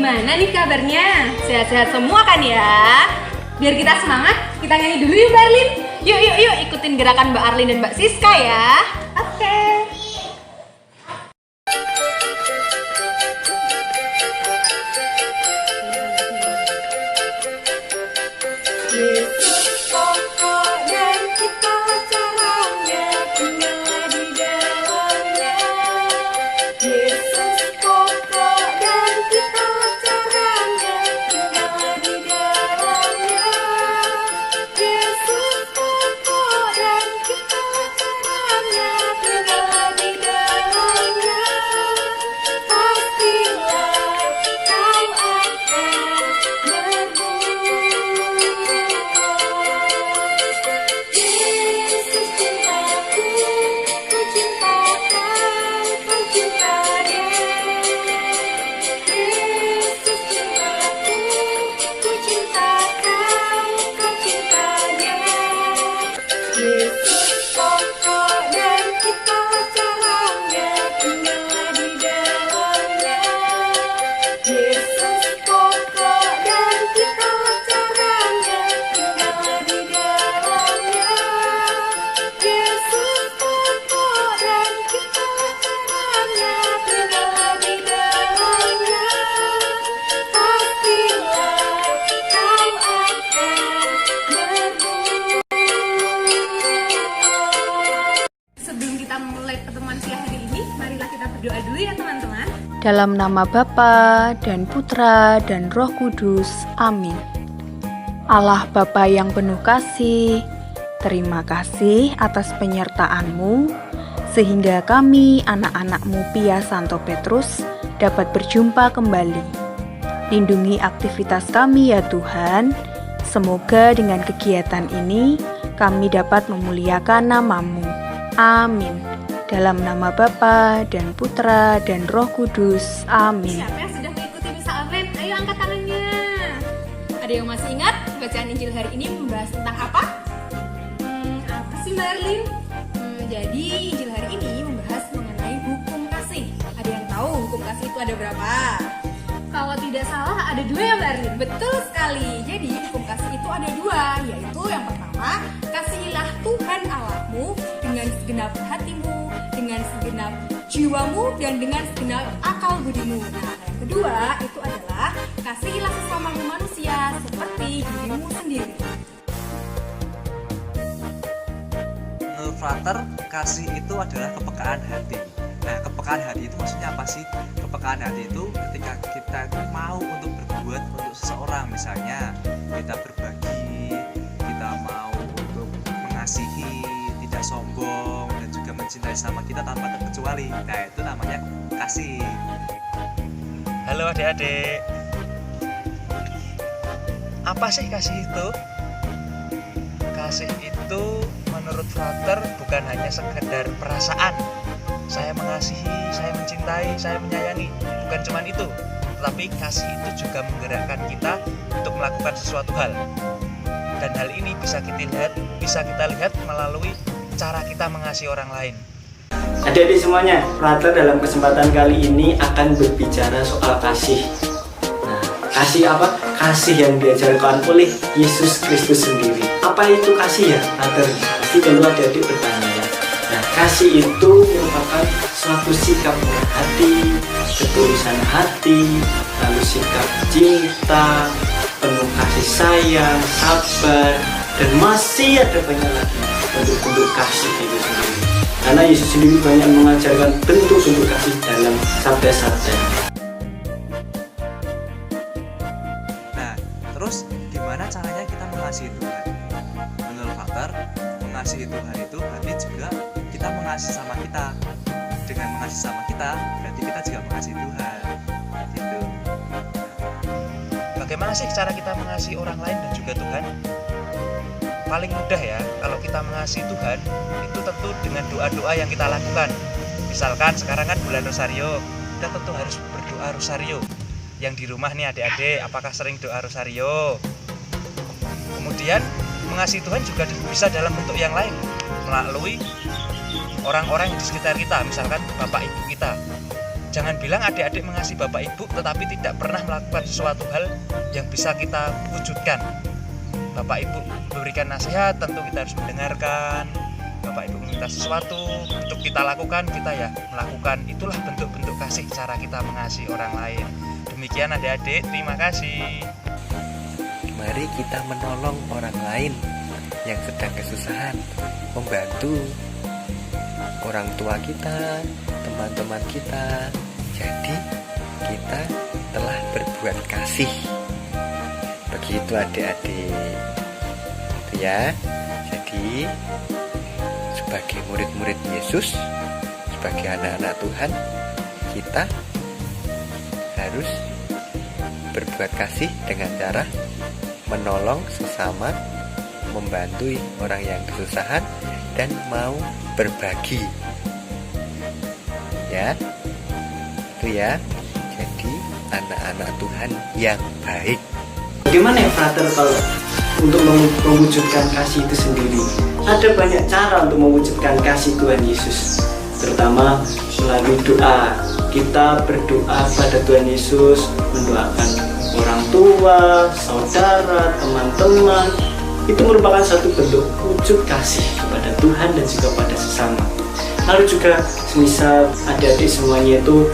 Gimana nih kabarnya? Sehat-sehat semua kan ya? Biar kita semangat, kita nyanyi dulu yuk Mbak Arlin. Yuk, ikutin gerakan Mbak Arlin dan Mbak Siska ya. Oke. Yesus pokok dan kita caranya tinggal di dalamnya. Yesus pokok dan kita caranya tinggal di dalamnya. Yesus pokok dan kita caranya tinggal di dalamnya. Pastilah kau akan berbuah. Yesus cintaku, ku cintakan, kau cinta Dia. Yesus cintaku, ku cintakan, kau cinta Dia. Yesus pokok dan kita caranya tinggal di dalamnya. Yesus pokok dan kita caranya tinggal di dalamnya. Yesus pokok dan kita caranya tinggal di dalamnya. Pastilah kau akan berbuah. Sebelum kita mulai pertemuan siang hari ini, marilah kita berdoa dulu ya teman-teman. Dalam nama Bapa dan Putra dan Roh Kudus. Amin. Allah Bapa yang penuh kasih, terima kasih atas penyertaan-Mu, sehingga kami anak-anak-Mu Pia Santo Petrus dapat berjumpa kembali. Lindungi aktivitas kami ya Tuhan, semoga dengan kegiatan ini kami dapat memuliakan nama-Mu. Amin. Dalam nama Bapa dan Putra dan Roh Kudus. Amin. Siapa yang sudah mengikuti misa online? Ayo angkat tangannya. Ada yang masih ingat bacaan Injil hari ini membahas tentang apa? Apa sih Mbak Arlin? Jadi Injil hari ini membahas mengenai hukum kasih. Ada yang tahu hukum kasih itu ada berapa? Kalau tidak salah ada 2 ya Mbak Arlin. Betul sekali. Jadi hukum kasih itu ada 2, yaitu yang pertama, kasihilah Tuhan Allahmu dengan segenap hatimu, dengan segenap jiwamu, dan dengan segenap akal budimu. Nah, yang kedua itu adalah kasihilah sesamamu manusia seperti dirimu sendiri. Menurut Frater, kasih itu adalah kepekaan hati. Nah, kepekaan hati itu maksudnya apa sih? Kepekaan hati itu ketika kita itu mau untuk berbuat untuk seseorang, misalnya kita berbagi, kita mau untuk mengasihi, tidak sombong, dan juga mencintai sama kita tanpa terkecuali. Nah, itu namanya kasih. Halo adik-adik, apa sih kasih itu? Kasih itu menurut Frater bukan hanya sekedar perasaan. Saya mengasihi, saya mencintai, saya menyayangi. Bukan cuma itu, tetapi kasih itu juga menggerakkan kita untuk melakukan sesuatu hal. Dan hal ini bisa kita lihat melalui cara kita mengasihi orang lain. Adik-adik semuanya, Frater dalam kesempatan kali ini akan berbicara soal kasih. Nah, kasih apa? Kasih yang diajarkan oleh Yesus Kristus sendiri. Apa itu kasih ya, Frater? Pasti tentu adik-adik bertanya ya. Nah, kasih itu merupakan suatu sikap hati, ketulusan hati, lalu sikap cinta, penuh kasih sayang, sabar, dan masih ada banyak lagi bentuk-bentuk kasih itu sendiri. Karena Yesus sendiri banyak mengajarkan bentuk-bentuk kasih dalam sabda-sabdanya. Nah, terus gimana caranya kita mengasihi Tuhan? Menurut Frater, mengasihi Tuhan itu berarti juga kita mengasihi sama kita. Dengan mengasihi sama kita, berarti kita juga mengasihi Tuhan. Gitu. Bagaimana sih cara kita mengasihi orang lain dan juga Tuhan? Paling mudah ya, kalau kita mengasihi Tuhan, itu tentu dengan doa-doa yang kita lakukan. Misalkan sekarang kan bulan Rosario, kita tentu harus berdoa Rosario. Yang di rumah nih adik-adik, apakah sering doa Rosario? Kemudian mengasihi Tuhan juga bisa dalam bentuk yang lain, melalui orang-orang di sekitar kita, misalkan bapak ibu kita. Jangan bilang adik-adik mengasihi bapak ibu tetapi tidak pernah melakukan sesuatu hal yang bisa kita wujudkan. Bapak ibu memberikan nasihat, tentu kita harus mendengarkan. Bapak ibu meminta sesuatu untuk kita lakukan, kita ya melakukan. Itulah bentuk-bentuk kasih, cara kita mengasihi orang lain. Demikian adik-adik, terima kasih. Mari kita menolong orang lain yang sedang kesusahan, membantu orang tua kita, teman-teman kita. Jadi kita telah berbuat kasih. Begitu adik-adik. Itu ya. Jadi sebagai murid-murid Yesus, sebagai anak-anak Tuhan, kita harus berbuat kasih dengan cara menolong sesama, membantu orang yang kesusahan, dan mau berbagi. Ya, itu ya. Jadi anak-anak Tuhan yang baik. Bagaimana ya frater kalau untuk mewujudkan kasih itu sendiri? Ada banyak cara untuk mewujudkan kasih Tuhan Yesus, terutama melalui doa. Kita berdoa pada Tuhan Yesus, mendoakan orang tua, saudara, teman-teman. Itu merupakan satu bentuk wujud kasih kepada Tuhan dan juga pada sesama. Lalu juga semisal adik-adik semuanya itu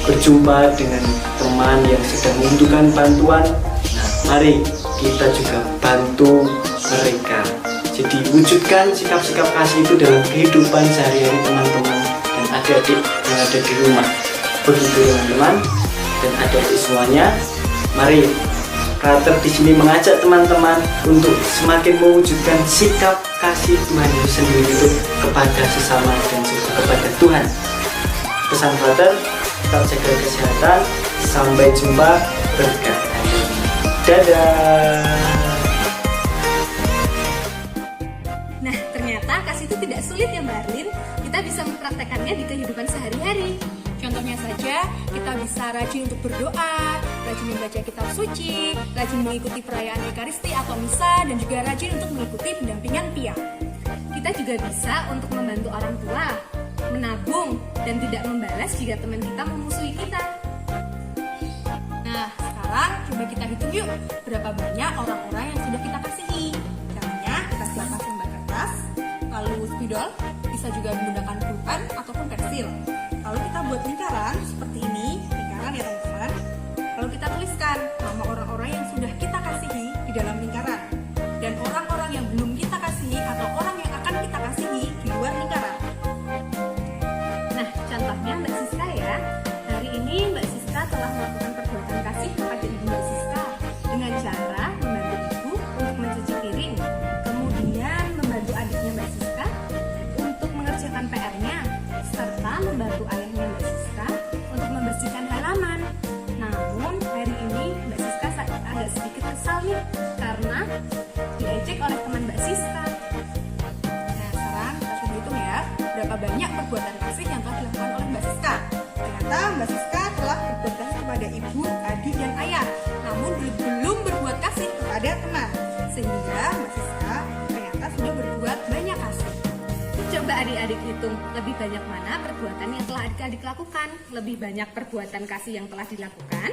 berjumpa dengan teman yang sedang membutuhkan bantuan, nah mari kita juga bantu mereka. Jadi wujudkan sikap-sikap kasih itu dalam kehidupan sehari-hari teman-teman dan adik-adik yang ada di rumah. Begitu teman-teman dan adik-adik semuanya, mari frater di sini mengajak teman-teman untuk semakin mewujudkan sikap kasih Tuhan itu sendiri itu kepada sesama dan juga kepada Tuhan. Pesan frater, tetap jaga kesehatan, sampai jumpa, berkat. Dadah. Nah, ternyata kasih itu tidak sulit ya Mbak Arlin. Kita bisa mempraktekannya di kehidupan sehari-hari. Contohnya saja, kita bisa rajin untuk berdoa, rajin membaca kitab suci, rajin mengikuti perayaan Ekaristi atau Misa, dan juga rajin untuk mengikuti pendampingan Pia. Kita juga bisa untuk membantu orang tua, menabung, dan tidak membalas jika teman kita memusuhi kita. Nah, sekarang coba kita hitung yuk, berapa banyak orang-orang yang sudah kita kasihi. Caranya, kita siapkan lembar kertas, lalu spidol, bisa juga menggunakan pulpen ataupun pensil. Lalu kita buat lingkaran seperti ini, lingkaran ya teman-teman. Lalu kita tuliskan nama orang-orang yang sudah kita kasihi di dalam lingkaran, dan orang-orang yang belum kita kasihi atau orang yang akan kita kasihi di luar lingkaran. Nah, contohnya Mbak Siska ya. Hari ini Mbak Siska telah melakukan perbuatan kasih kepada Ibu Mbak Siska dengan cara membantu Ibu untuk mencuci piring, kemudian membantu adiknya Mbak Siska untuk mengerjakan PR-nya, serta membantu ayahnya Mbak Siska untuk membersihkan halaman. Namun hari ini Mbak Siska agak sedikit kesal nih karena diejek oleh teman Mbak Siska. Nah, sekarang kita coba hitung ya, berapa banyak perbuatan kasih yang telah dilakukan oleh Mbak Siska. Ternyata Mbak Siska telah berbuat kasih kepada ibu, adik, dan ayah, namun belum berbuat kasih kepada teman. Sehingga Mbak Siska ternyata sudah berbuat banyak kasih. Coba adik-adik hitung, lebih banyak mana perbuatan yang telah adik-adik lakukan? Lebih banyak perbuatan kasih yang telah dilakukan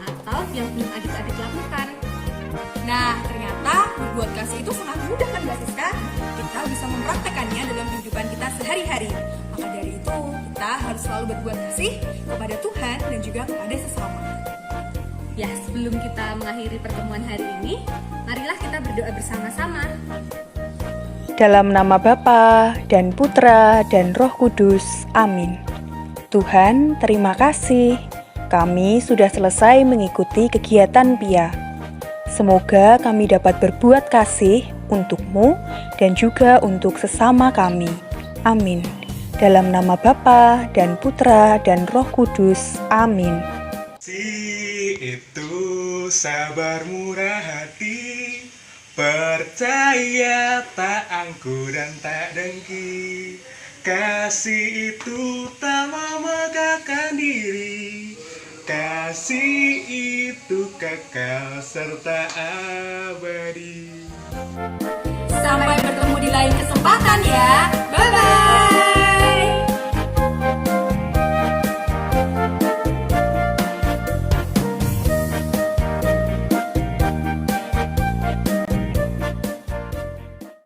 atau yang belum adik-adik lakukan? Nah, ternyata berbuat kasih itu sangat mudah kan Mbak Siska? Kita bisa mempraktekannya dalam kehidupan kita sehari-hari. Maka dari itu, kita harus selalu berbuat kasih kepada Tuhan dan juga kepada sesama. Ya, sebelum kita mengakhiri pertemuan hari ini, marilah kita berdoa bersama-sama. Dalam nama Bapa dan Putra dan Roh Kudus. Amin. Tuhan, terima kasih. Kami sudah selesai mengikuti kegiatan Pia. Semoga kami dapat berbuat kasih untuk-Mu dan juga untuk sesama kami. Amin. Dalam nama Bapa dan Putra dan Roh Kudus. Amin. Si itu sabar murah hati, percaya tak angkuh dan tak dengki. Kasih itu tak memegahkan diri, kasih itu kekal serta abadi. Sampai bertemu di lain kesempatan ya.